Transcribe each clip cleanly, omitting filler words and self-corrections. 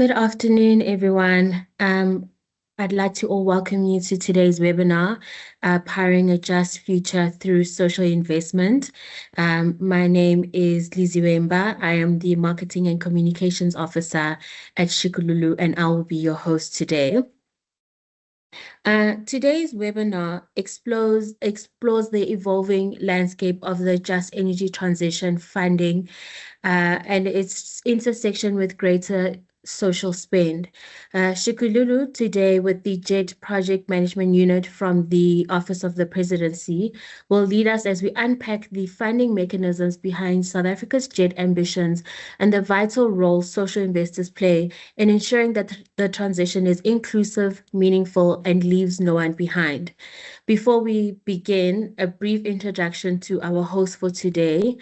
Good afternoon, everyone. I'd like to all welcome you to today's webinar, Powering a Just Future Through Social Investment. My name is Lizzie Wemba. I am the Marketing and Communications Officer at Shikululu, and I will be your host today. Today's webinar explores the evolving landscape of the Just Energy Transition funding and its intersection with greater social spend. Shikululu today with the JET Project Management Unit from the Office of the Presidency will lead us as we unpack the funding mechanisms behind South Africa's JET ambitions and the vital role social investors play in ensuring that the transition is inclusive, meaningful, and leaves no one behind. Before we begin, a brief introduction to our host for today.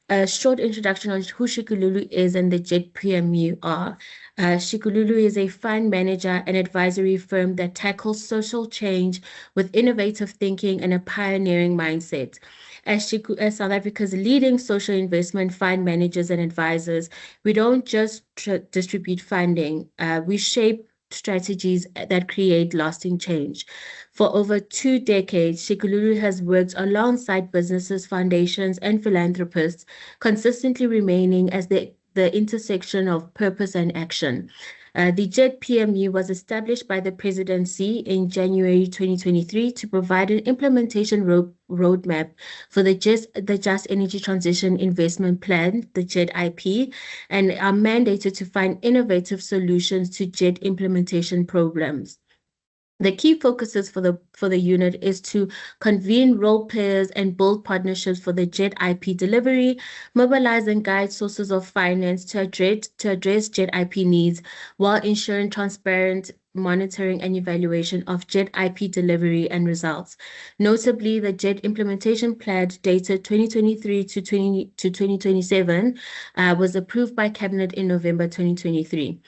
A short introduction on who Shikululu is and the JET PMU are. Shikululu is a fund manager and advisory firm that tackles social change with innovative thinking and a pioneering mindset. As South Africa's leading social investment fund managers and advisors, we don't just distribute funding, we shape strategies that create lasting change. For over 2 decades, Shikululu has worked alongside businesses, foundations, and philanthropists, consistently remaining as the intersection of purpose and action. The JET PMU was established by the Presidency in January 2023 to provide an implementation roadmap for the Just Energy Transition Investment Plan, the JET IP, and are mandated to find innovative solutions to JET implementation programs. The key focuses for the unit is to convene role players and build partnerships for the JET IP delivery, mobilize and guide sources of finance to address JET IP needs while ensuring transparent monitoring and evaluation of JET IP delivery and results. Notably, the JET implementation plan dated 2023 to 2027 was approved by Cabinet in November 2023.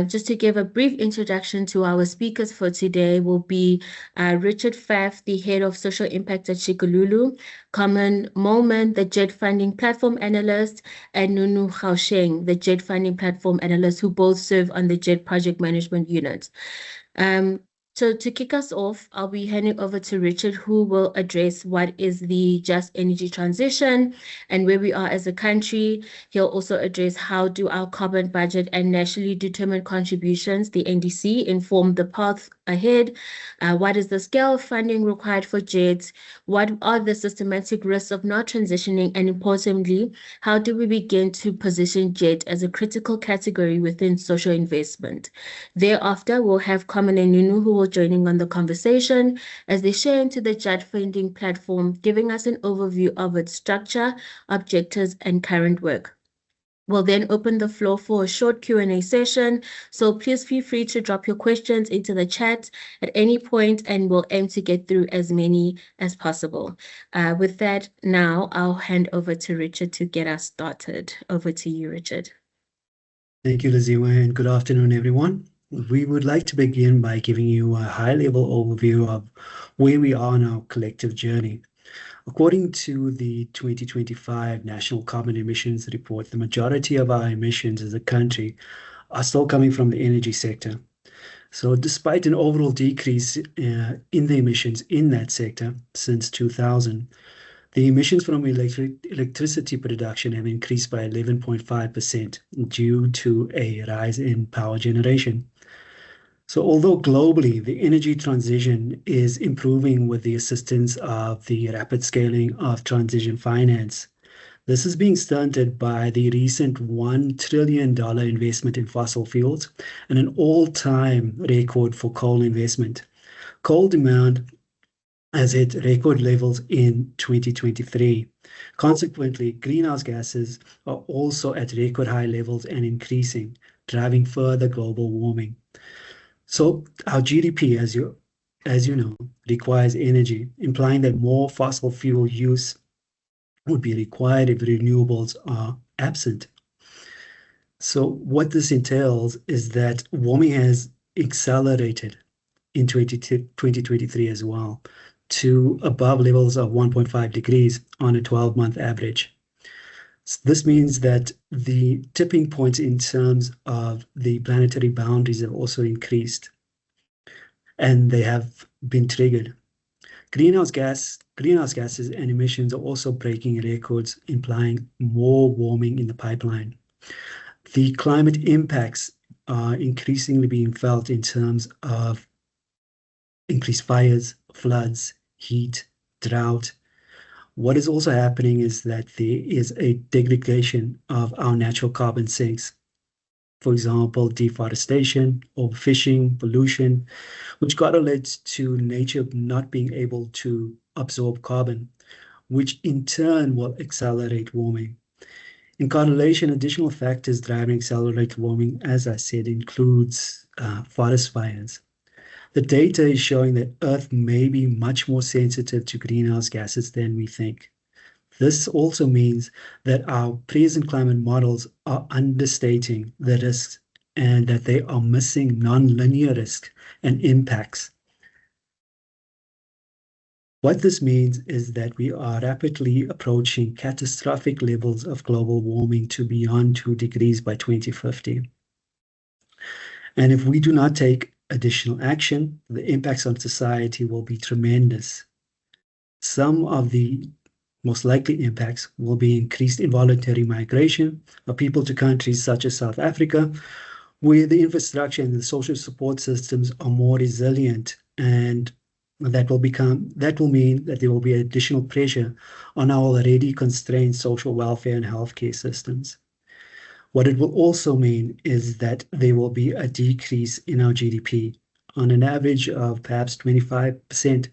Just to give a brief introduction to our speakers for today will be Richard Pfaff, the Head of Social Impact at Shikululu, Carmen Molman, the JET Funding Platform Analyst, and Nunu Gausheng, the JET Funding Platform Analyst, who both serve on the JET Project Management Unit. So to kick us off, I'll be handing over to Richard, who will address what is the Just Energy Transition and where we are as a country. He'll also address how do our carbon budget and nationally determined contributions, the NDC, inform the path ahead. What is the scale of funding required for JET? What are the systematic risks of not transitioning? And importantly, how do we begin to position JET as a critical category within social investment? Thereafter, we'll have Carmen and Nunu who will joining on the conversation as they share into the JET funding platform, giving us an overview of its structure, objectives, and current work. We'll then open the floor for a short Q&A session, so please feel free to drop your questions into the chat at any point, and we'll aim to get through as many as possible. With that, now I'll hand over to Richard to get us started. Over to you, Richard. Thank you, Lizzie, and good afternoon, everyone. We would like to begin by giving you a high-level overview of where we are on our collective journey. According to the 2025 National Carbon Emissions Report, the majority of our emissions as a country are still coming from the energy sector. So despite an overall decrease in the emissions in that sector since 2000, the emissions from electricity production have increased by 11.5% due to a rise in power generation. So although globally the energy transition is improving with the assistance of the rapid scaling of transition finance, this is being stunted by the recent $1 trillion investment in fossil fuels and an all-time record for coal investment. Coal demand has hit record levels in 2023. Consequently, greenhouse gases are also at record high levels and increasing, driving further global warming. So our GDP, as you know, requires energy, implying that more fossil fuel use would be required if renewables are absent. So what this entails is that warming has accelerated in 2023 as well, to above levels of 1.5 degrees on a 12-month average. This means that the tipping point in terms of the planetary boundaries have also increased, and they have been triggered. Greenhouse gases and emissions are also breaking records, implying more warming in the pipeline. The climate impacts are increasingly being felt in terms of increased fires, floods, heat, drought. What is also happening is that there is a degradation of our natural carbon sinks. For example, deforestation, overfishing, pollution, which correlates to nature not being able to absorb carbon, which in turn will accelerate warming. In correlation, additional factors driving accelerated warming, as I said, includes forest fires. The data is showing that Earth may be much more sensitive to greenhouse gases than we think. This also means that our present climate models are understating the risks and that they are missing non-linear risks and impacts. What this means is that we are rapidly approaching catastrophic levels of global warming to beyond 2 degrees by 2050. And if we do not take additional action, the impacts on society will be tremendous. Some of the most likely impacts will be increased involuntary migration of people to countries such as South Africa, where the infrastructure and the social support systems are more resilient, and that will mean that there will be additional pressure on our already constrained social welfare and healthcare systems. What it will also mean is that there will be a decrease in our GDP on an average of perhaps 25%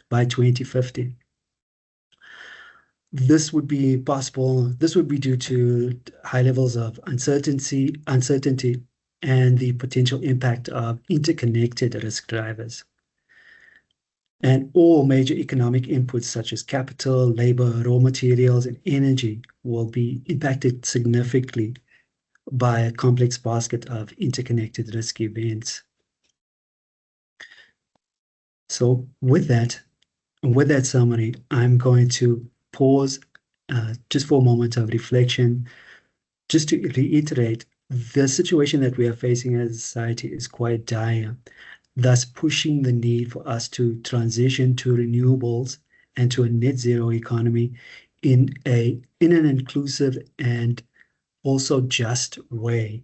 by 2050. This would be possible. This would be due to high levels of uncertainty, and the potential impact of interconnected risk drivers. And all major economic inputs such as capital, labor, raw materials, and energy will be impacted significantly by a complex basket of interconnected risk events. So with that summary, I'm going to pause just for a moment of reflection, just to reiterate, the situation that we are facing as a society is quite dire, thus pushing the need for us to transition to renewables and to a net zero economy in an inclusive and also just way.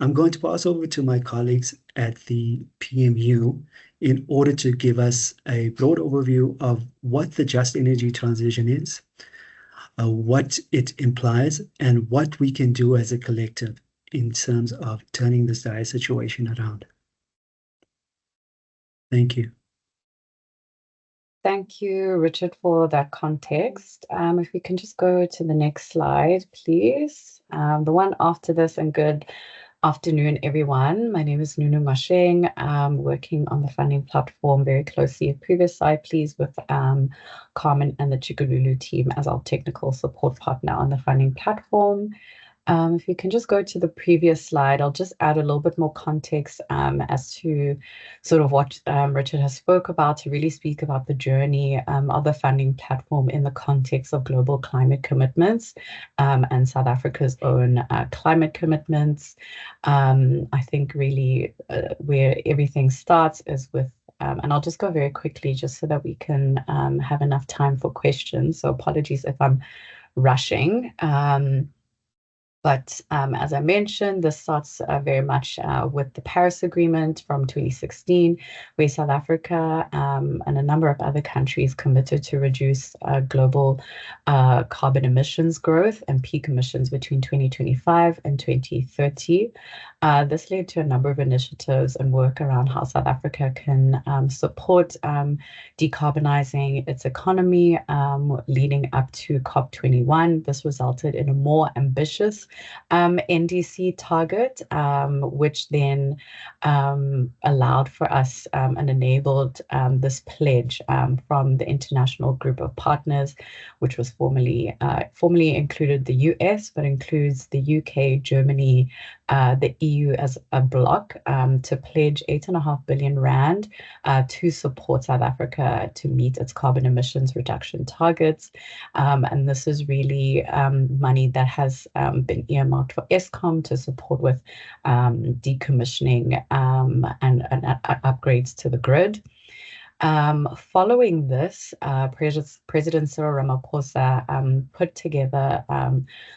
I'm going to pass over to my colleagues at the PMU in order to give us a broad overview of what the just energy transition is, what it implies, and what we can do as a collective in terms of turning this dire situation around. Thank you. Thank you, Richard, for that context. If we can just go to the next slide, please. The one after this, and good afternoon, everyone. My name is Nunu Masheng. I'm working on the funding platform very closely. Previous slide, please, with Carmen and the Chikululu team as our technical support partner on the funding platform. If you can just go to the previous slide, I'll just add a little bit more context as to sort of what Richard has spoke about, to really speak about the journey of the funding platform in the context of global climate commitments and South Africa's own climate commitments. I think really where everything starts is with and I'll just go very quickly just so that we can have enough time for questions. So apologies if I'm rushing. But as I mentioned, this starts very much with the Paris Agreement from 2016, where South Africa and a number of other countries committed to reduce global carbon emissions growth and peak emissions between 2025 and 2030. This led to a number of initiatives and work around how South Africa can support decarbonizing its economy leading up to COP21. This resulted in a more ambitious NDC target, which then allowed for us and enabled this pledge from the international group of partners, which was formerly included the US, but includes the UK, Germany, the EU as a bloc to pledge 8.5 billion rand to support South Africa to meet its carbon emissions reduction targets. And this is really money that has been earmarked for Eskom to support with decommissioning and upgrades to the grid. Following this, President Cyril Ramaphosa put together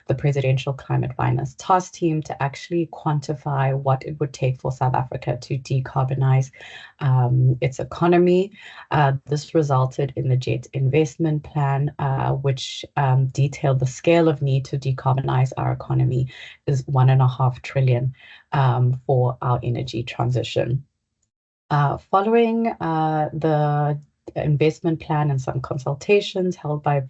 the Presidential Climate Finance Task Team to actually quantify what it would take for South Africa to decarbonize its economy. This resulted in the JET investment plan, which detailed the scale of need to decarbonize our economy is 1.5 trillion for our energy transition. Following the investment plan and some consultations held by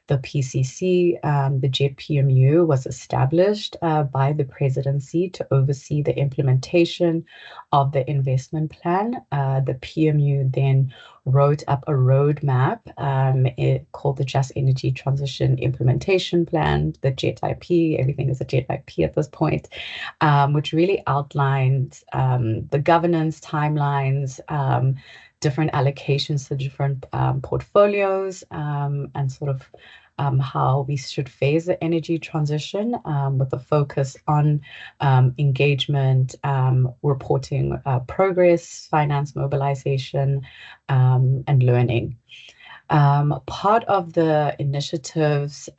the PCC, the JET PMU was established by the presidency to oversee the implementation of the investment plan. The PMU then wrote up a roadmap called the Just Energy Transition Implementation Plan, the JET IP. Everything is a JET IP at this point, which really outlined the governance timelines, different allocations to different portfolios, and sort of how we should phase the energy transition with a focus on engagement, reporting progress, finance mobilization, and learning. Part of the initiatives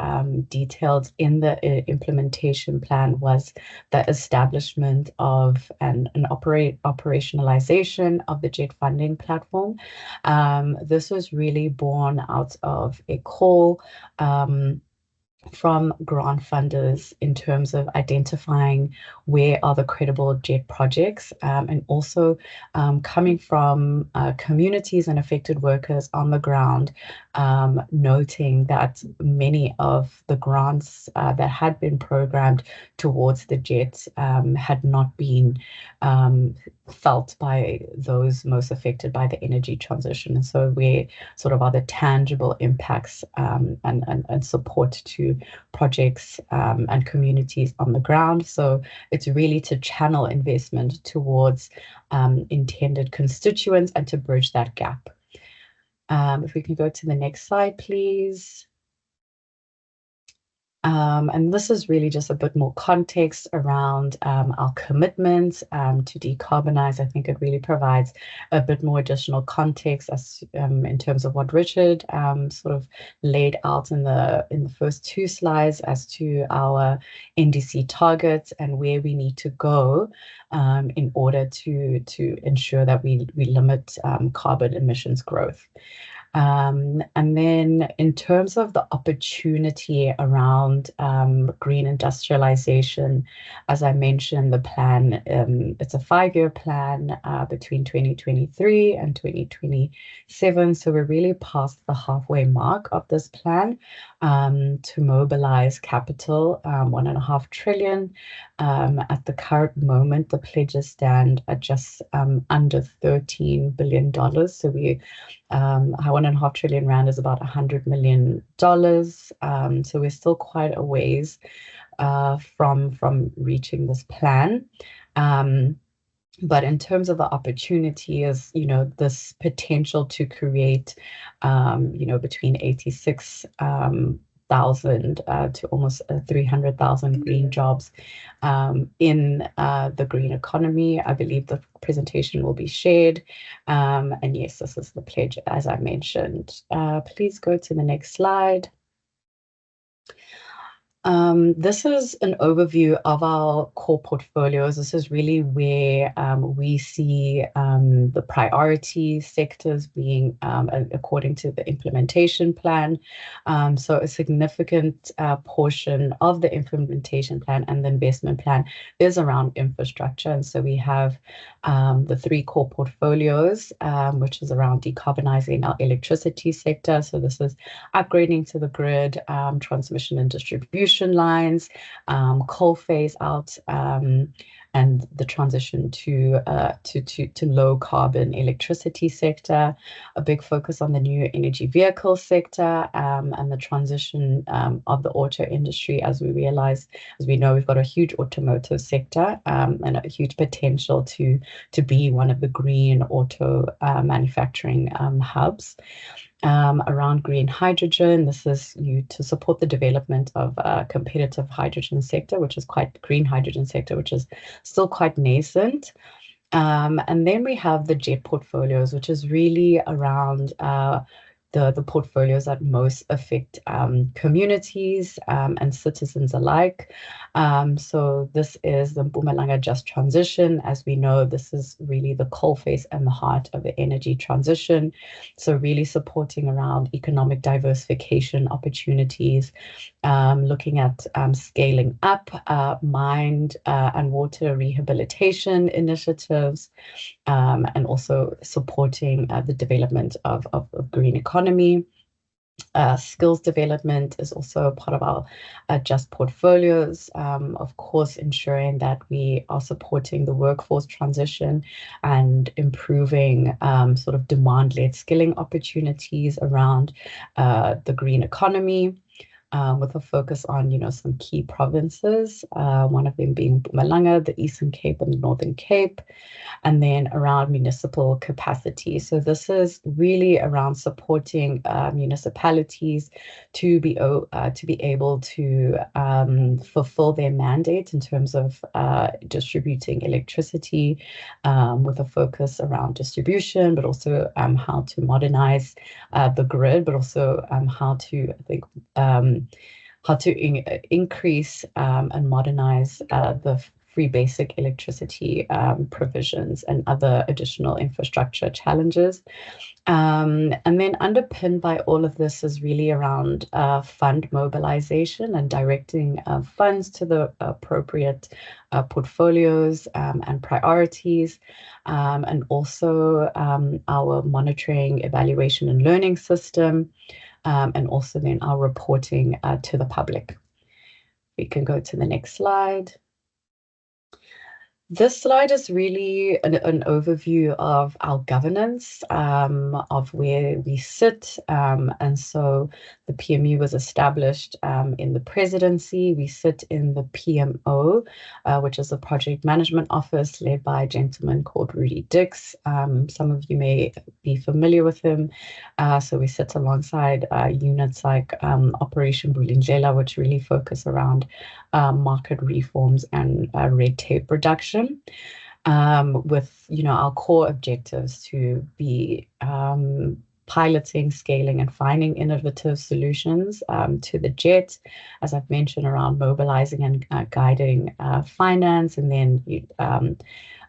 detailed in the implementation plan was the establishment of an operationalization of the JET funding platform. This was really born out of a call from grant funders in terms of identifying where are the credible JET projects, and also coming from communities and affected workers on the ground, noting that many of the grants that had been programmed towards the JET had not been felt by those most affected by the energy transition. And so where sort of are the tangible impacts and support to projects and communities on the ground. So it's really to channel investment towards intended constituents and to bridge that gap. If we can go to the next slide, please. And this is really just a bit more context around our commitment to decarbonize. I think it really provides a bit more additional context as in terms of what Richard sort of laid out in the first two slides as to our NDC targets and where we need to go in order to ensure that we limit carbon emissions growth. And then in terms of the opportunity around green industrialization, as I mentioned, the plan, it's a 5-year plan between 2023 and 2027. So we're really past the halfway mark of this plan to mobilize capital, 1.5 trillion. At the current moment, the pledges stand at just under $13 billion. So we our 1.5 trillion rand is about $100 million. So we're still quite a ways from reaching this plan. But in terms of the opportunity is, this potential to create, between 86,000 to almost 300,000 green jobs in the green economy. I believe the presentation will be shared. And yes, this is the pledge, as I mentioned. Please go to the next slide. This is an overview of our core portfolios. This is really where we see the priority sectors being according to the implementation plan. So a significant portion of the implementation plan and the investment plan is around infrastructure. And so we have the 3 core portfolios, which is around decarbonizing our electricity sector. So this is upgrading to the grid, transmission and distribution lines, coal phase out, and the transition to low carbon electricity sector, a big focus on the new energy vehicle sector, and the transition of the auto industry, as we realize, as we know, we've got a huge automotive sector and a huge potential to be one of the green auto manufacturing hubs. Around green hydrogen, this is to support the development of a competitive hydrogen sector, green hydrogen sector, which is still quite nascent. And then we have the JET portfolios, which is really around the portfolios that most affect communities and citizens alike. So this is the Mpumalanga Just Transition. As we know, this is really the coalface and the heart of the energy transition. So really supporting around economic diversification opportunities, looking at scaling up mine and water rehabilitation initiatives, and also supporting the development of green economy. Skills development is also part of our Just portfolios. Of course, ensuring that we are supporting the workforce transition and improving sort of demand-led skilling opportunities around the green economy. With a focus on, some key provinces, one of them being Mpumalanga, the Eastern Cape and the Northern Cape, and then around municipal capacity. So this is really around supporting municipalities to be able to fulfill their mandate in terms of distributing electricity, with a focus around distribution, but also how to modernize the grid, but also how to, increase and modernize the free basic electricity provisions and other additional infrastructure challenges. And then underpinned by all of this is really around fund mobilization and directing funds to the appropriate portfolios and priorities, and also our monitoring, evaluation and learning system, and also then our reporting to the public. We can go to the next slide. This slide is really an overview of our governance, of where we sit. And so the PMU was established in the presidency. We sit in the PMO, which is a project management office led by a gentleman called Rudy Dix. Some of you may be familiar with him. So we sit alongside units like Operation Vulindlela, which really focus around market reforms and red tape reduction, with our core objectives to be piloting, scaling, and finding innovative solutions to the JET, as I've mentioned, around mobilizing and guiding finance, and then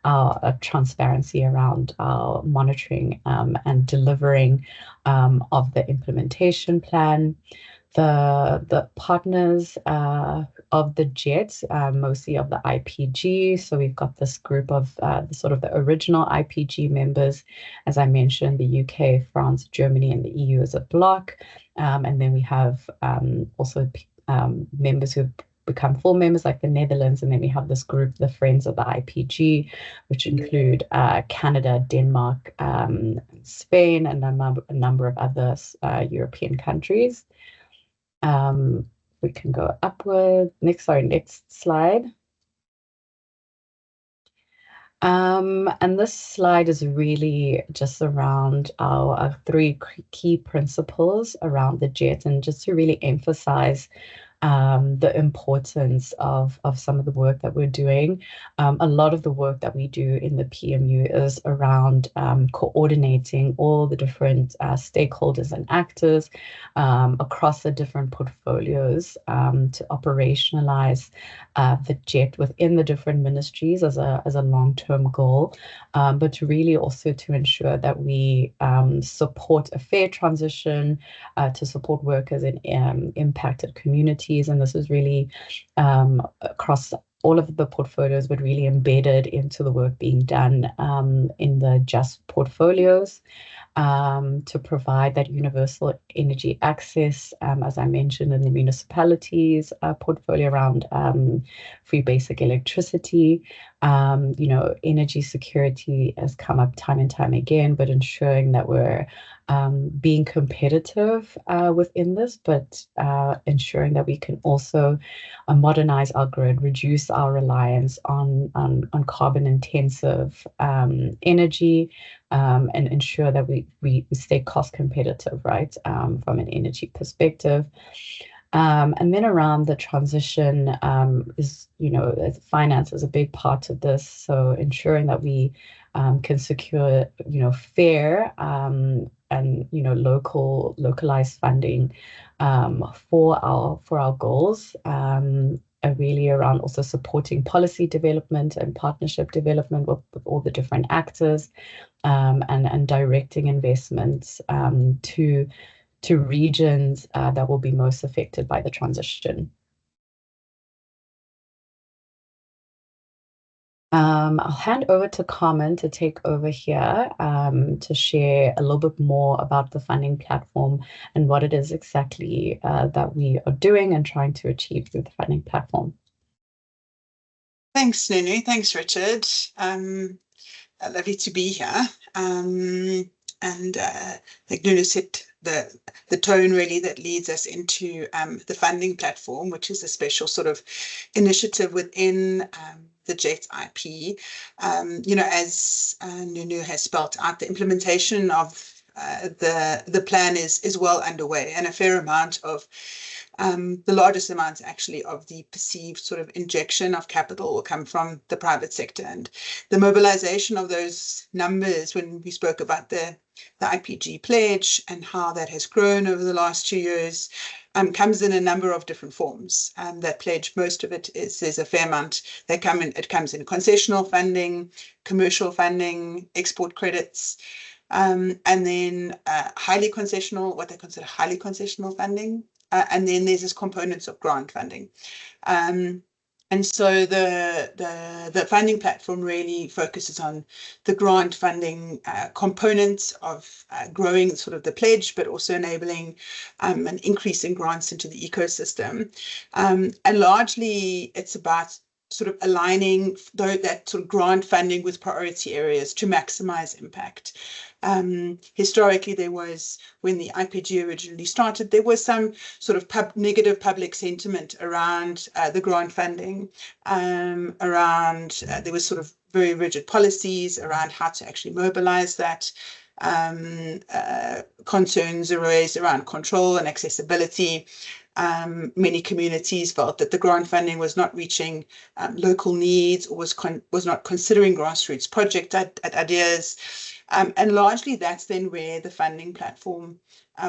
our transparency around our monitoring and delivering of the implementation plan. The partners of the JET, mostly of the IPG. So we've got this group of the original IPG members, as I mentioned, the UK, France, Germany, and the EU as a bloc. And then we have also members who've become full members, like the Netherlands, and then we have this group, the Friends of the IPG, which include Canada, Denmark, Spain, and a number of other European countries. We can go upward. Next slide. And this slide is really just around our 3 key principles around the JET, and just to really emphasize the importance of some of the work that we're doing. A lot of the work that we do in the PMU is around coordinating all the different stakeholders and actors across the different portfolios to operationalize the JET within the different ministries as a long-term goal, but really also to ensure that we support a fair transition, to support workers in impacted communities. And this is really across all of the portfolios, but really embedded into the work being done in the Just portfolios, to provide that universal energy access, as I mentioned, in the municipalities portfolio around free basic electricity, You know, energy security has come up time and time again, but ensuring that we're being competitive within this, but ensuring that we can also modernize our grid, reduce our reliance on carbon intensive energy, and ensure that we stay cost competitive, right, from an energy perspective. And then around the transition is, you know, finance is a big part of this. So ensuring that we can secure, you know, fair and, you know, localized funding for our goals. And really around also supporting policy development and partnership development with all the different actors, and directing investments to regions that will be most affected by the transition. I'll hand over to Carmen to take over here to share a little bit more about the funding platform and what it is exactly that we are doing and trying to achieve through the funding platform. Thanks, Nunu. Thanks, Richard. Lovely to be here. Like Nunu said, the tone really that leads us into the funding platform, which is a special sort of initiative within the JET IP. You know, as Nunu has spelled out, the implementation of the plan is well underway, and a fair amount of the largest amount actually of the perceived sort of injection of capital will come from the private sector, and the mobilization of those numbers when we spoke about the IPG pledge and how that has grown over the last 2 years comes in a number of different forms. That pledge, most of it there's a fair amount that it comes in concessional funding, commercial funding, export credits, and then highly concessional, what they consider highly concessional funding. And then there's this components of grant funding. And so the funding platform really focuses on the grant funding components of growing sort of the pledge, but also enabling an increase in grants into the ecosystem. And largely it's about sort of aligning that sort of grant funding with priority areas to maximize impact. Historically, there was, when the IPG originally started, there was some sort of negative public sentiment around the grant funding, there was sort of very rigid policies around how to actually mobilize that. Concerns arose around control and accessibility. Many communities felt that the grant funding was not reaching local needs, or was not considering grassroots project ideas. And largely that's then where the funding platform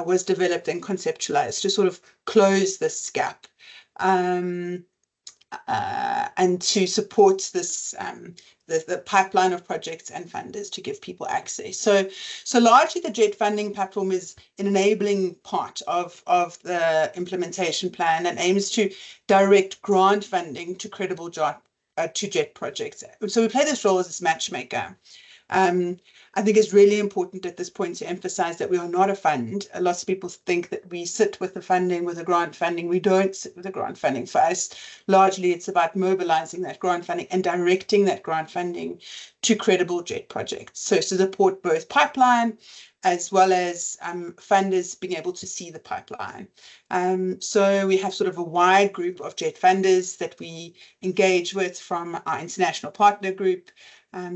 was developed and conceptualized to sort of close this gap and to support this the pipeline of projects and funders to give people access. So largely the JET funding platform is an enabling part of the implementation plan and aims to direct grant funding to credible to JET projects. So we play this role as this matchmaker. I think it's really important at this point to emphasize that we are not a fund. Lots of people think that we sit with the funding, with the grant funding. We don't sit with the grant funding. For us, largely it's about mobilizing that grant funding and directing that grant funding to credible JET projects. So to support both pipeline as well as funders being able to see the pipeline. So we have sort of a wide group of JET funders that we engage with, from our international partner group,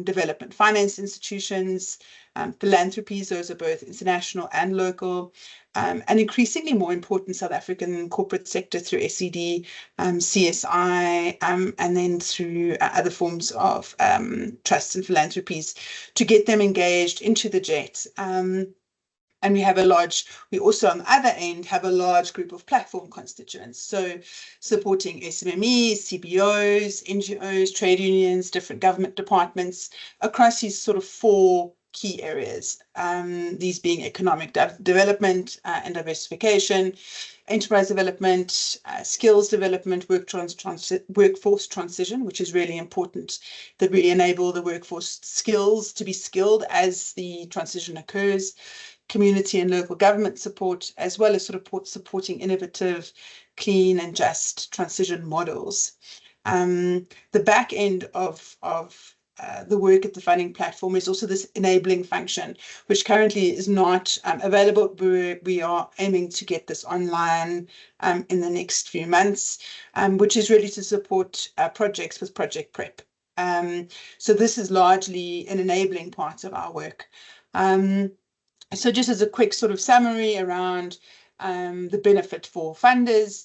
development finance institutions, philanthropies, those are both international and local, and increasingly more important South African corporate sector through SED, CSI, and then through other forms of trusts and philanthropies to get them engaged into the JET. And we also on the other end have a large group of platform constituents. So supporting SMMEs, CBOs, NGOs, trade unions, different government departments across these sort of 4 key areas. These being economic development and diversification, enterprise development, skills development, workforce transition, which is really important, that we enable the workforce skills to be skilled as the transition occurs, community and local government support, as well as sort of supporting innovative, clean and just transition models. The back end of the work at the funding platform is also this enabling function, which currently is not available. We are aiming to get this online in the next few months, which is really to support projects with project prep. So this is largely an enabling part of our work. So just as a quick sort of summary around the benefit for funders,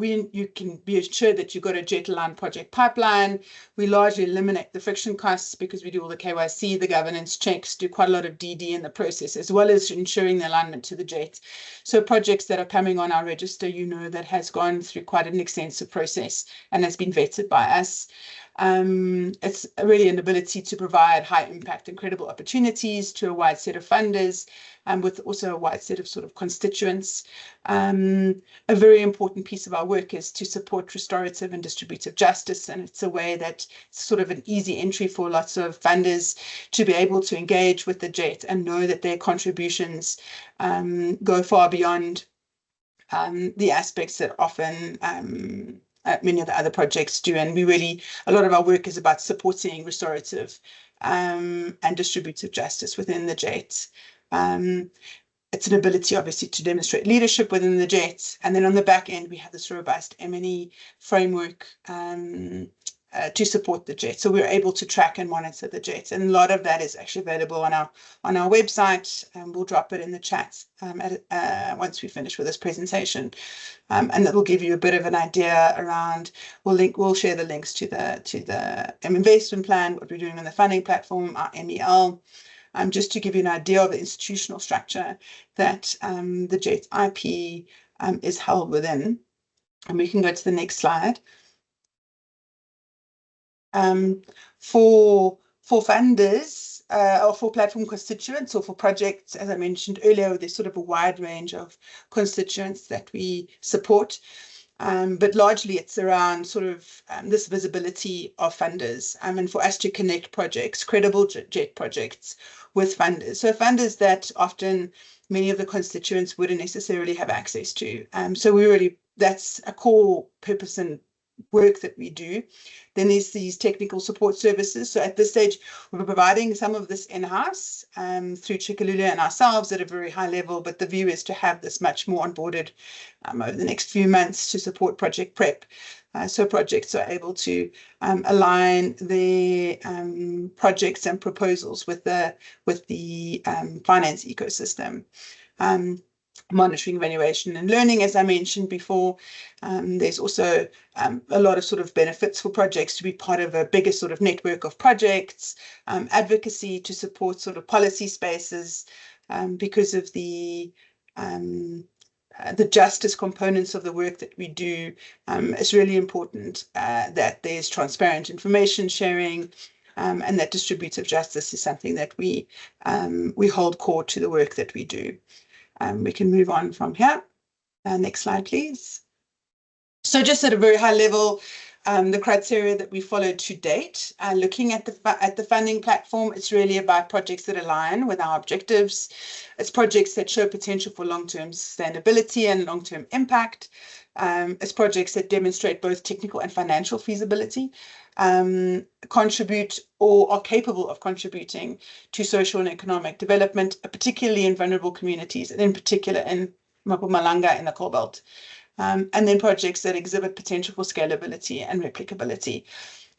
you can be assured that you've got a JET-aligned project pipeline. We largely eliminate the friction costs because we do all the KYC, the governance checks, do quite a lot of DD in the process, as well as ensuring the alignment to the JET. So projects that are coming on our register, that has gone through quite an extensive process and has been vetted by us. It's really an ability to provide high impact and credible opportunities to a wide set of funders, with also a wide set of sort of constituents. A very important piece of our work is to support restorative and distributive justice, and it's a way that it's sort of an easy entry for lots of funders to be able to engage with the JET and know that their contributions go far beyond the aspects that often many of the other projects do. And a lot of our work is about supporting restorative and distributive justice within the JET. It's an ability, obviously, to demonstrate leadership within the JET. And then on the back end, we have this robust M&E framework to support the JET. So we're able to track and monitor the JET. And a lot of that is actually available on our website. And we'll drop it in the chat once we finish with this presentation. And that will give you a bit of an idea around, we'll share the links to the investment plan, what we're doing on the funding platform, our MEL, just to give you an idea of the institutional structure that the JET IP is held within. And we can go to the next slide. For funders or for platform constituents or for projects, as I mentioned earlier, there's sort of a wide range of constituents that we support. But largely it's around sort of this visibility of funders and for us to connect projects, credible JET projects with funders. So funders that often many of the constituents wouldn't necessarily have access to. So that's a core purpose and work that we do. Then there's these technical support services. So at this stage, we're providing some of this in-house through Chikalula and ourselves at a very high level, but the view is to have this much more onboarded over the next few months to support project prep. So projects are able to align their projects and proposals with the finance ecosystem. Monitoring, evaluation, and learning, as I mentioned before. There's also a lot of sort of benefits for projects to be part of a bigger sort of network of projects, advocacy to support sort of policy spaces because of the justice components of the work that we do. It's really important that there's transparent information sharing, and that distributive justice is something that we hold core to the work that we do. We can move on from here. Next slide, please. So just at a very high level, the criteria that we followed to date, looking at the funding platform, it's really about projects that align with our objectives. It's projects that show potential for long-term sustainability and long-term impact. It's projects that demonstrate both technical and financial feasibility, contribute or are capable of contributing to social and economic development, particularly in vulnerable communities, and in particular in Mpumalanga in the Cobalt. And then projects that exhibit potential for scalability and replicability.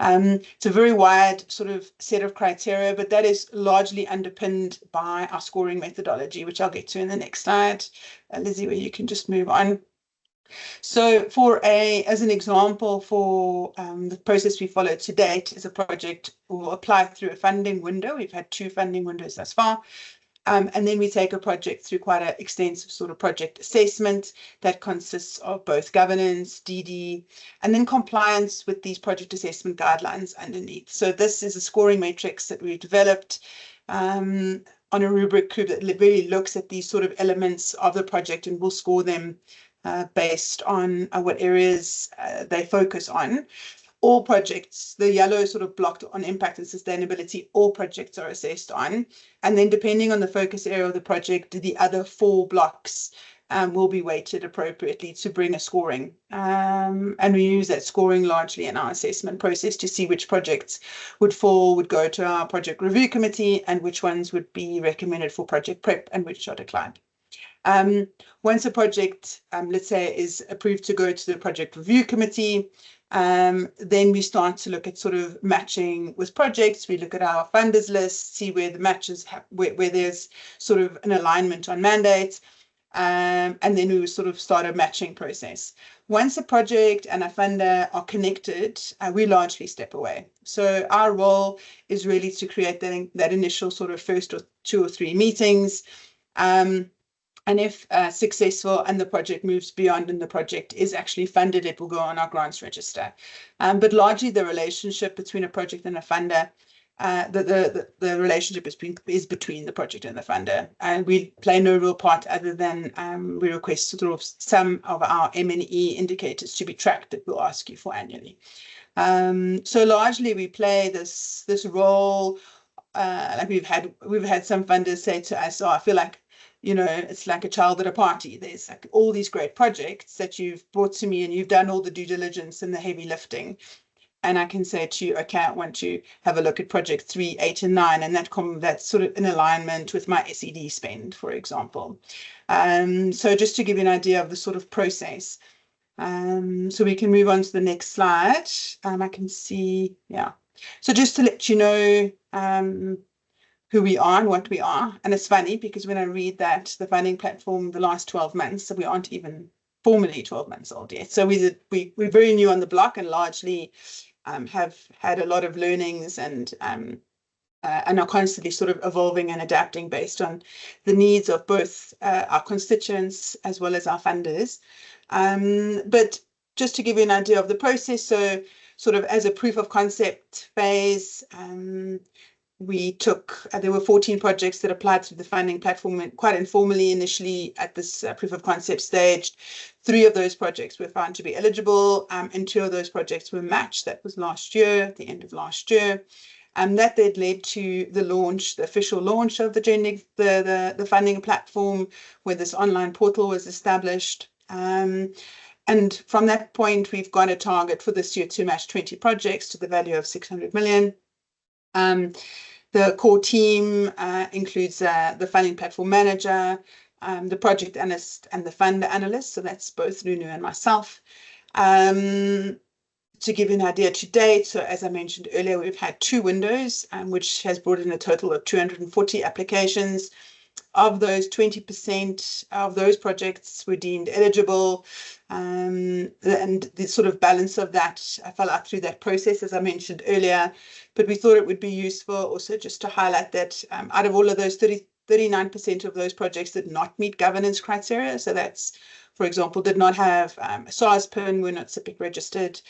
It's a very wide sort of set of criteria, but that is largely underpinned by our scoring methodology, which I'll get to in the next slide. Lizzie, where you can just move on. So as an example for the process we followed to date is a project will apply through a funding window. We've had 2 funding windows thus far. And then we take a project through quite an extensive sort of project assessment that consists of both governance, DD, and then compliance with these project assessment guidelines underneath. So this is a scoring matrix that we developed on a rubric that really looks at these sort of elements of the project, and we'll score them based on what areas they focus on. All projects, the yellow sort of blocked on impact and sustainability, all projects are assessed on. And then depending on the focus area of the project, the other 4 blocks will be weighted appropriately to bring a scoring. And we use that scoring largely in our assessment process to see which projects would go to our project review committee and which ones would be recommended for project prep and which are declined. Once a project, let's say, is approved to go to the project review committee, then we start to look at sort of matching with projects. We look at our funders list, see where the matches, where there's sort of an alignment on mandates, and then we sort of start a matching process. Once a project and a funder are connected, we largely step away. So our role is really to create that initial sort of first or 2 or 3 meetings. And if successful and the project moves beyond and the project is actually funded, it will go on our grants register. But largely the relationship between a project and a funder, the relationship is between the project and the funder. And we play no real part other than we request sort of some of our M&E indicators to be tracked that we'll ask you for annually. So largely we play this role. Like we've had some funders say to us, "Oh, I feel like, you know, it's like a child at a party. There's like all these great projects that you've brought to me and you've done all the due diligence and the heavy lifting. And I can say to you, okay, I want to have a look at project 3, 8, and 9, and that's sort of in alignment with my SED spend, for example." So just to give you an idea of the sort of process. So we can move on to the next slide. I can see, yeah. So just to let you know who we are and what we are. And it's funny because when I read that the funding platform, the last 12 months, so we aren't even formally 12 months old yet. So we're very new on the block and largely have had a lot of learnings and are constantly sort of evolving and adapting based on the needs of both our constituents as well as our funders. But just to give you an idea of the process, so sort of as a proof of concept phase, we took, there were 14 projects that applied to the funding platform quite informally initially at this proof of concept stage. 3 of those projects were found to be eligible, and 2 of those projects were matched. That was last year, at the end of last year. And that then led to the official launch of the funding platform, where this online portal was established. And from that point, we've got a target for this year to match 20 projects to the value of 600 million. The core team includes the funding platform manager, the project analyst, and the funder analyst. So that's both Nunu and myself. To give you an idea to date, so as I mentioned earlier, we've had 2 windows, which has brought in a total of 240 applications. Of those, 20% of those projects were deemed eligible, and the sort of balance of that fell out through that process, as I mentioned earlier. But we thought it would be useful also just to highlight that out of all of those, 39% of those projects did not meet governance criteria. So that's, for example, did not have a SARS PIN, were not CIPC registered,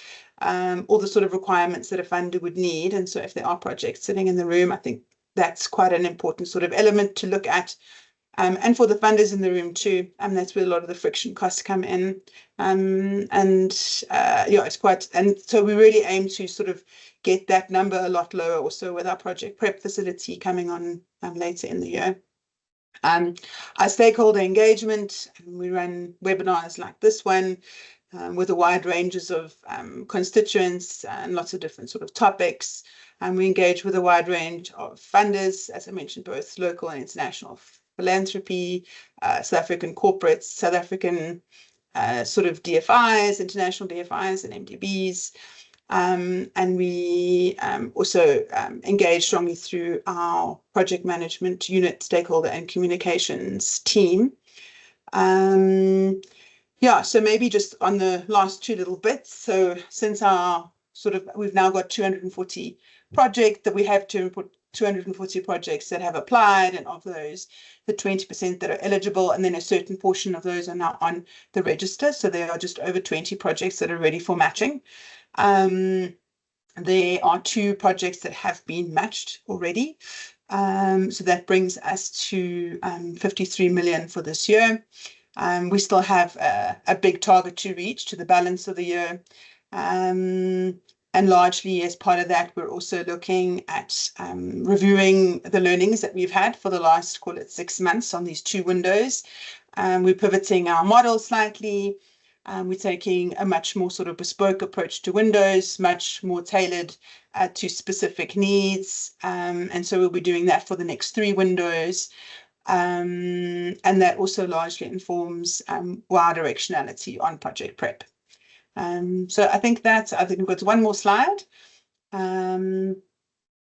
all the sort of requirements that a funder would need. And so if there are projects sitting in the room, I think that's quite an important sort of element to look at. And for the funders in the room too, that's where a lot of the friction costs come in. Yeah, it's quite, and so we really aim to sort of get that number a lot lower also with our project prep facility coming on later in the year. Our stakeholder engagement, we run webinars like this one with a wide ranges of constituents and lots of different sort of topics. And we engage with a wide range of funders, as I mentioned, both local and international philanthropy, South African corporates, South African sort of DFIs, international DFIs and MDBs. And we also engage strongly through our project management unit, stakeholder and communications team. Yeah, so maybe just on the last 2 little bits. So since we've now got 240 projects that we have to input 240 projects that have applied, and of those, the 20% that are eligible, and then a certain portion of those are now on the register. So there are just over 20 projects that are ready for matching. There are 2 projects that have been matched already. So that brings us to 53 million for this year. We still have a big target to reach to the balance of the year. And largely as part of that, we're also looking at reviewing the learnings that we've had for the last, call it 6 months on these 2 windows, We're pivoting our model slightly. We're taking a much more sort of bespoke approach to windows, much more tailored to specific needs. And so we'll be doing that for the next 3 windows. And that also largely informs our directionality on project prep. So I think we've got one more slide.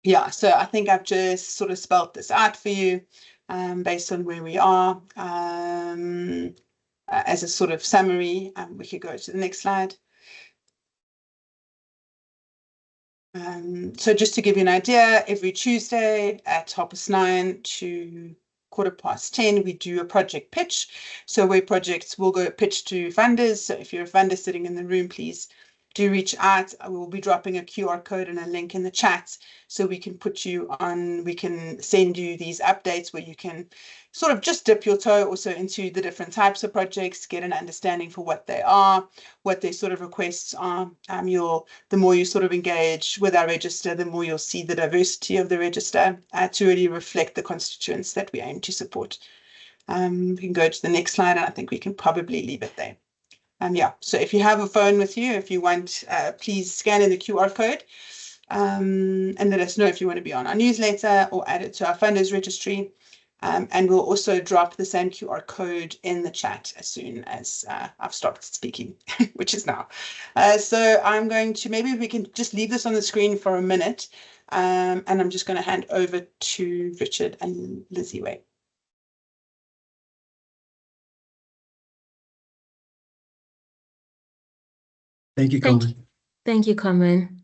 Yeah, so I think I've just sort of spelled this out for you based on where we are. As a sort of summary, we could go to the next slide. So just to give you an idea, every Tuesday at 9:30 to 10:15, we do a project pitch. So where projects will go pitch to funders. So if you're a funder sitting in the room, please do reach out. I will be dropping a QR code and a link in the chat so we can put you on, we can send you these updates where you can sort of just dip your toe also into the different types of projects, get an understanding for what they are, what their sort of requests are. The more you sort of engage with our register, the more you'll see the diversity of the register to really reflect the constituents that we aim to support. We can go to the next slide, and I think we can probably leave it there. Yeah, so if you have a phone with you, if you want, please scan in the QR code and let us know if you want to be on our newsletter or add it to our funders registry. And we'll also drop the same QR code in the chat as soon as I've stopped speaking, which is now. So I'm going to, maybe we can just leave this on the screen for a minute. And I'm just going to hand over to Richard and Liziwe. Thank you, Carmen. Thank you, Carmen.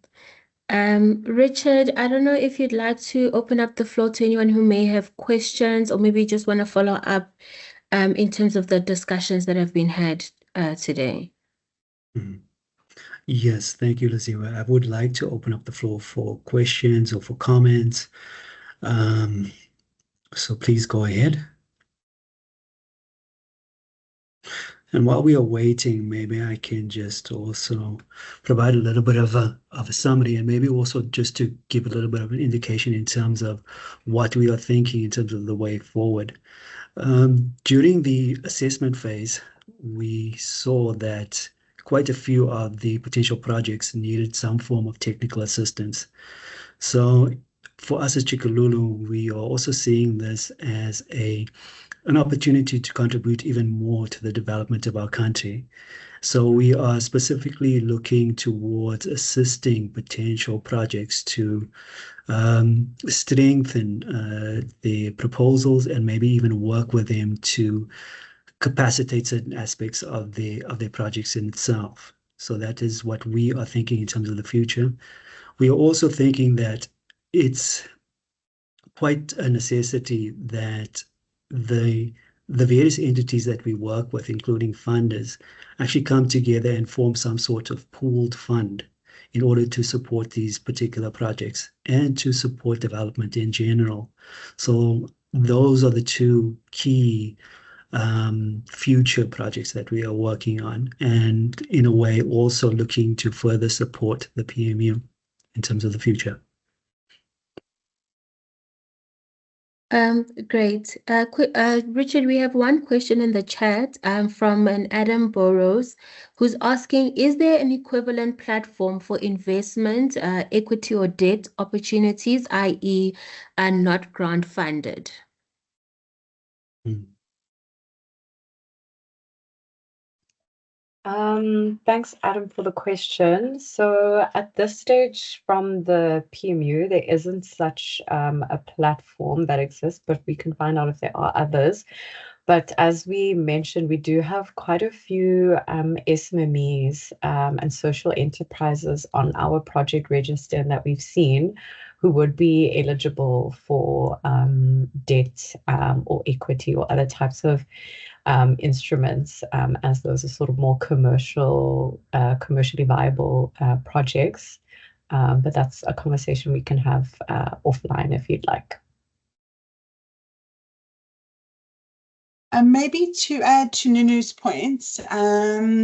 Richard, I don't know if you'd like to open up the floor to anyone who may have questions or maybe just want to follow up in terms of the discussions that have been had today. Yes, thank you, Liziwe. I would like to open up the floor for questions or for comments. So please go ahead. And while we are waiting, maybe I can just also provide a little bit of a summary, and maybe also just to give a little bit of an indication in terms of what we are thinking in terms of the way forward. During the assessment phase, we saw that quite a few of the potential projects needed some form of technical assistance. So for us as Chikalulu, we are also seeing this as an opportunity to contribute even more to the development of our country. So we are specifically looking towards assisting potential projects to strengthen the proposals and maybe even work with them to capacitate certain aspects of their projects in itself. So that is what we are thinking in terms of the future. We are also thinking that it's quite a necessity that the various entities that we work with, including funders, actually come together and form some sort of pooled fund in order to support these particular projects and to support development in general. So those are the 2 key future projects that we are working on, and in a way also looking to further support the PMU in terms of the future. Great. Richard, we have one question in the chat from an Adam Burrows who's asking, is there an equivalent platform for investment, equity or debt opportunities, i.e. are not grant funded? Thanks, Adam, for the question. So at this stage from the PMU, there isn't such a platform that exists, but we can find out if there are others. But as we mentioned, we do have quite a few SMMEs and social enterprises on our project register that we've seen who would be eligible for debt or equity or other types of instruments, as those are sort of more commercially viable projects. But that's a conversation we can have offline if you'd like. Maybe to add to Nunu's points,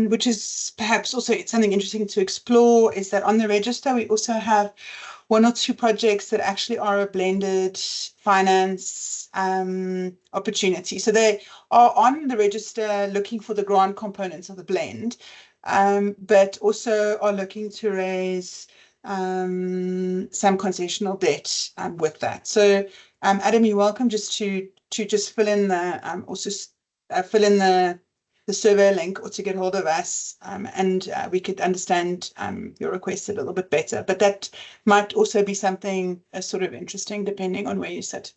which is perhaps also something interesting to explore, is that on the register we also have one or two projects that actually are a blended finance opportunity. So they are on the register looking for the grant components of the blend, but also are looking to raise some concessional debt with that. So Adam, you're welcome just to just fill in the survey link or to get hold of us, and we could understand your request a little bit better. But that might also be something sort of interesting depending on where you sit.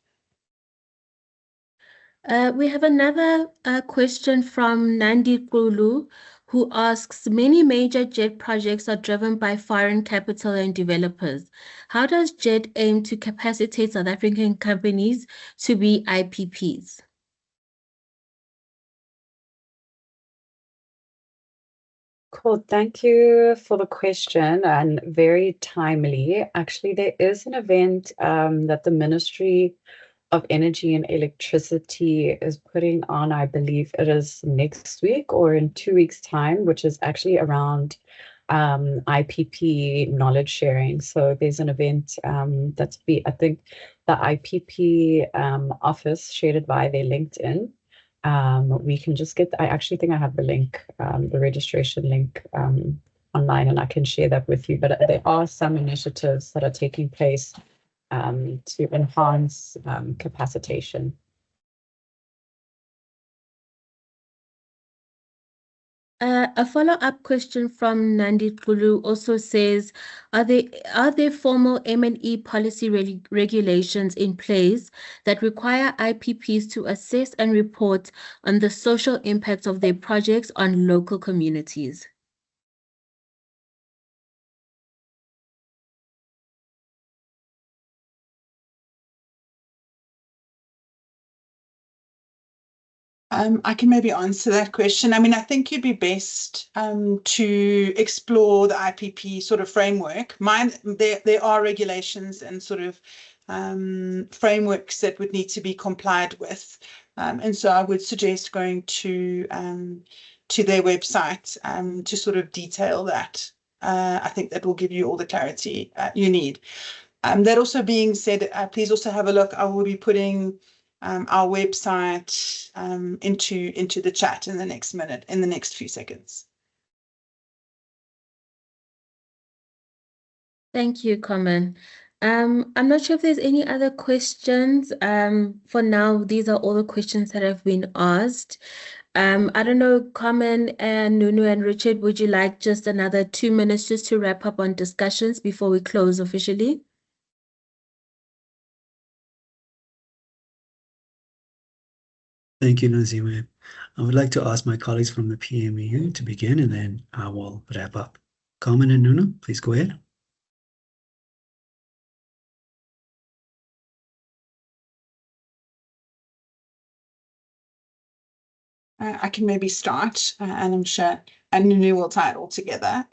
We have another question from Nandi Kulu, who asks, many major JET projects are driven by foreign capital and developers. How does JET aim to capacitate South African companies to be IPPs? Cool. Thank you for the question, and very timely. Actually, there is an event that the Ministry of Energy and Electricity is putting on, I believe it is next week or in 2 weeks' time, which is actually around IPP knowledge sharing. So there's an event I think the IPP office shared it via their LinkedIn. We can just I actually think I have the link, the registration link online, and I can share that with you. But there are some initiatives that are taking place to enhance capacitation. A follow-up question from Nandi Kulu also says, are there formal M&E policy regulations in place that require IPPs to assess and report on the social impacts of their projects on local communities? I can maybe answer that question. I mean, I think you'd be best to explore the IPP sort of framework. There are regulations and sort of frameworks that would need to be complied with. And so I would suggest going to their website to sort of detail that. I think that will give you all the clarity you need. That also being said, please also have a look. I will be putting our website into the chat in the next few seconds. Thank you, Carmen. I'm not sure if there's any other questions. For now, these are all the questions that have been asked. I don't know, Carmen and Nunu and Richard, would you like just another 2 minutes just to wrap up on discussions before we close officially? Thank you, Nonziwe. I would like to ask my colleagues from the PMEU to begin, and then I will wrap up. Carmen and Nunu, please go ahead. I can maybe start, and I'm sure Nunu will tie it all together.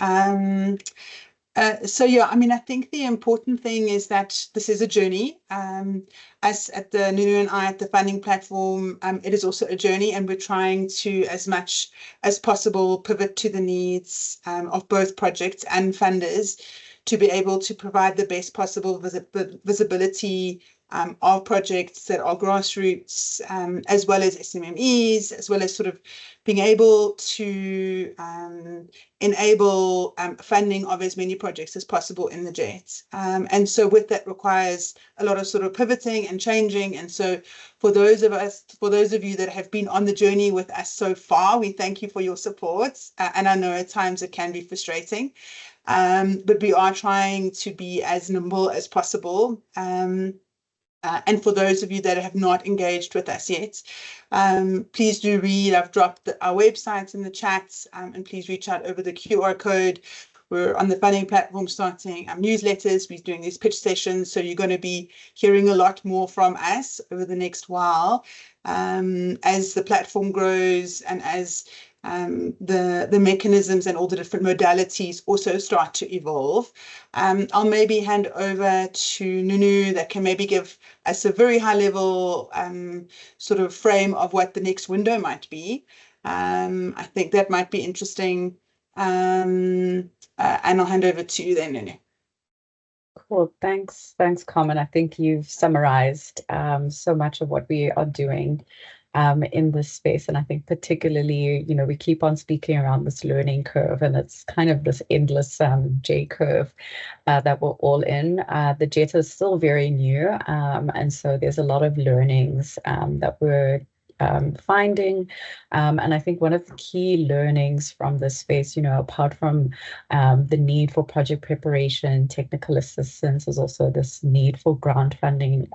So yeah, I mean, I think the important thing is that this is a journey. Us at the Nunu and I at the funding platform, it is also a journey, and we're trying to, as much as possible, pivot to the needs of both projects and funders to be able to provide the best possible visibility of projects that are grassroots, as well as SMMEs, as well as sort of being able to enable funding of as many projects as possible in the JET. And so with that requires a lot of sort of pivoting and changing. And so for those of you that have been on the journey with us so far, we thank you for your support. And I know at times it can be frustrating, but we are trying to be as nimble as possible. And for those of you that have not engaged with us yet, please do read. I've dropped our websites in the chats, and please reach out over the QR code. We're on the funding platform starting newsletters. We're doing these pitch sessions. So you're going to be hearing a lot more from us over the next while as the platform grows and as the mechanisms and all the different modalities also start to evolve. I'll maybe hand over to Nunu that can maybe give us a very high level sort of frame of what the next window might be. I think that might be interesting. And I'll hand over to you then, Nunu. Cool. Thanks, Carmen. I think you've summarized so much of what we are doing in this space. And I think particularly, we keep on speaking around this learning curve, and it's kind of this endless J curve that we're all in. The JET is still very new, and so there's a lot of learnings that we're finding. And I think one of the key learnings from this space, apart from the need for project preparation, technical assistance, is also this need for grant funding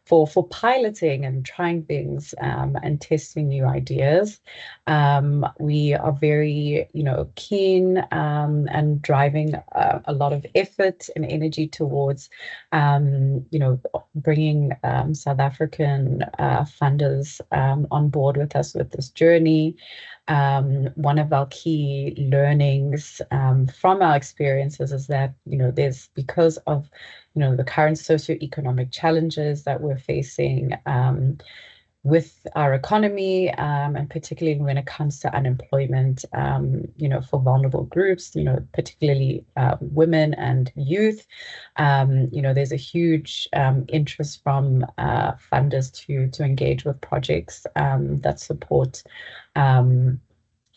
for piloting and trying things and testing new ideas. We are very, keen and driving a lot of effort and energy towards, bringing South African funders on board with us with this journey. One of our key learnings from our experiences is that, there's, because of the current socioeconomic challenges that we're facing with our economy, and particularly when it comes to unemployment, for vulnerable groups, particularly women and youth, there's a huge interest from funders to engage with projects that support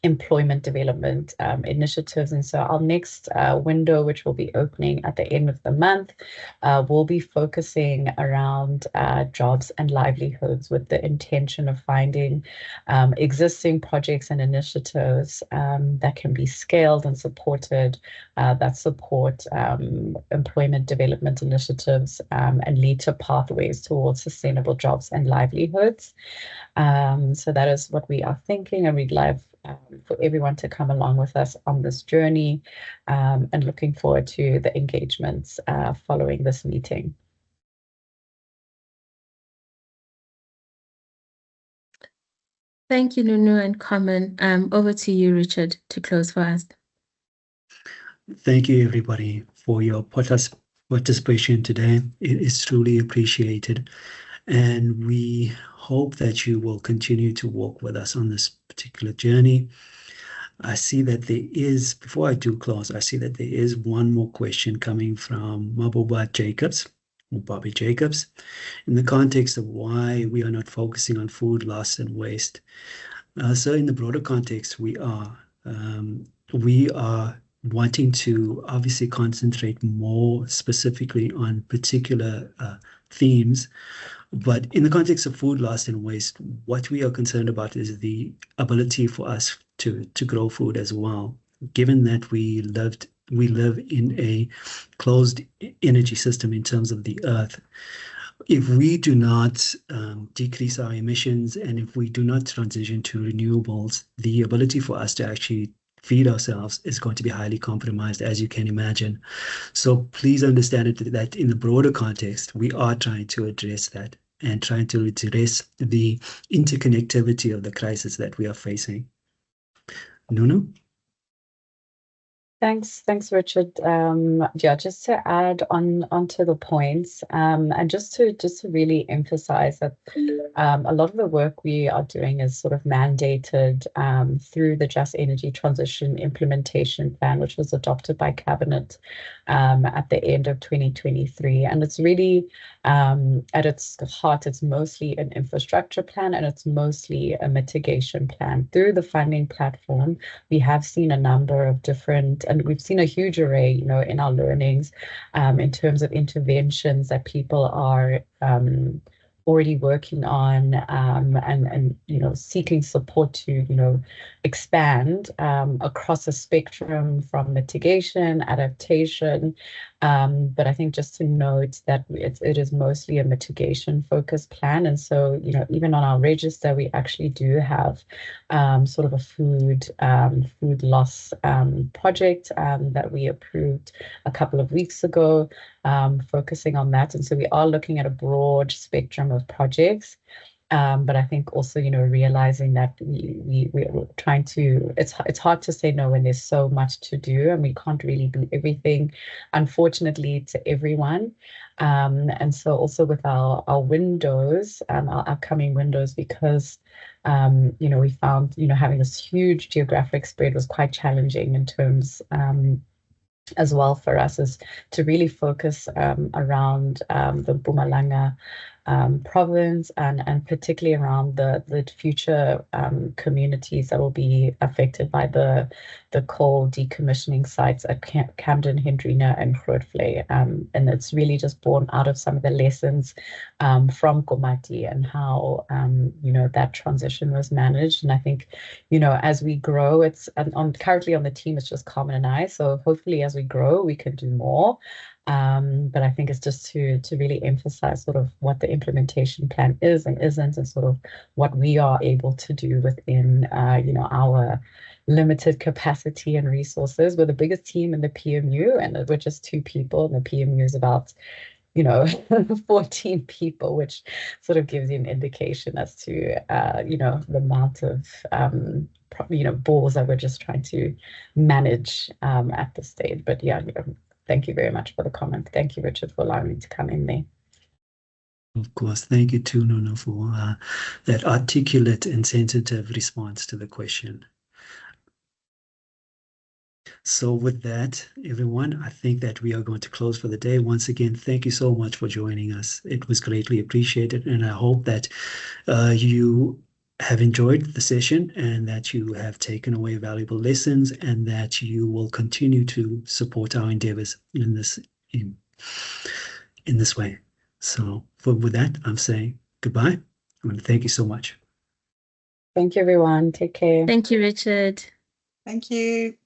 employment development initiatives. And so our next window, which will be opening at the end of the month, will be focusing around jobs and livelihoods, with the intention of finding existing projects and initiatives that can be scaled and supported, that support employment development initiatives and lead to pathways towards sustainable jobs and livelihoods. So that is what we are thinking, and we'd love for everyone to come along with us on this journey, and looking forward to the engagements following this meeting. Thank you, Nunu and Carmen. Over to you, Richard, to close for us. Thank you, everybody, for your participation today. It is truly appreciated. And we hope that you will continue to walk with us on this particular journey. I see that there is, before I do close, I see that there is one more question coming from Mabuba Jacobs, or Bobby Jacobs, in the context of why we are not focusing on food loss and waste. So in the broader context, we are wanting to obviously concentrate more specifically on particular themes. But in the context of food loss and waste, what we are concerned about is the ability for us to grow food as well, given that we live in a closed energy system in terms of the earth. If we do not decrease our emissions, and if we do not transition to renewables, the ability for us to actually feed ourselves is going to be highly compromised, as you can imagine. So please understand that in the broader context, we are trying to address that and trying to address the interconnectivity of the crisis that we are facing. Nunu? Thanks, Richard. Yeah, just to add onto the points, and just to really emphasize that a lot of the work we are doing is sort of mandated through the Just Energy Transition Implementation Plan, which was adopted by Cabinet at the end of 2023. And it's really, at its heart, it's mostly an infrastructure plan, and it's mostly a mitigation plan. Through the funding platform, we have seen a number of different, and we've seen a huge array, in our learnings, in terms of interventions that people are already working on, and seeking support to expand across a spectrum from mitigation, adaptation. But I think just to note that it is mostly a mitigation focused plan. And so, even on our register, we actually do have sort of a food loss project that we approved a couple of weeks ago, focusing on that. And so we are looking at a broad spectrum of projects. But I think also, realizing that we're trying to, it's hard to say no when there's so much to do, and we can't really do everything, unfortunately, to everyone. And so also with our windows, our upcoming windows, because, we found, having this huge geographic spread was quite challenging in terms as well for us is to really focus around the Mpumalanga province and particularly around the future communities that will be affected by the coal decommissioning sites at Camden, Hendrina, and Grootvlei. And it's really just born out of some of the lessons from Komati and how that transition was managed. And I think as we grow, it's currently on the team it's just Carmen and I. So hopefully as we grow, we can do more. But I think it's just to really emphasize sort of what the implementation plan is and isn't, and sort of what we are able to do within our limited capacity and resources. We're the biggest team in the PMU, and we're just 2 people, and the PMU is about 14 people, which sort of gives you an indication as to the amount of balls that we're just trying to manage at this stage. But yeah, thank you very much for the comment. Thank you, Richard, for allowing me to come in there. Of course. Thank you too, Nuna, for that articulate and sensitive response to the question. So with that, everyone, I think that we are going to close for the day. Once again, thank you so much for joining us. It was greatly appreciated, and I hope that you have enjoyed the session and that you have taken away valuable lessons, and that you will continue to support our endeavors in this way. So with that, I'm saying goodbye, and thank you so much. Thank you, everyone. Take care. Thank you, Richard. Thank you.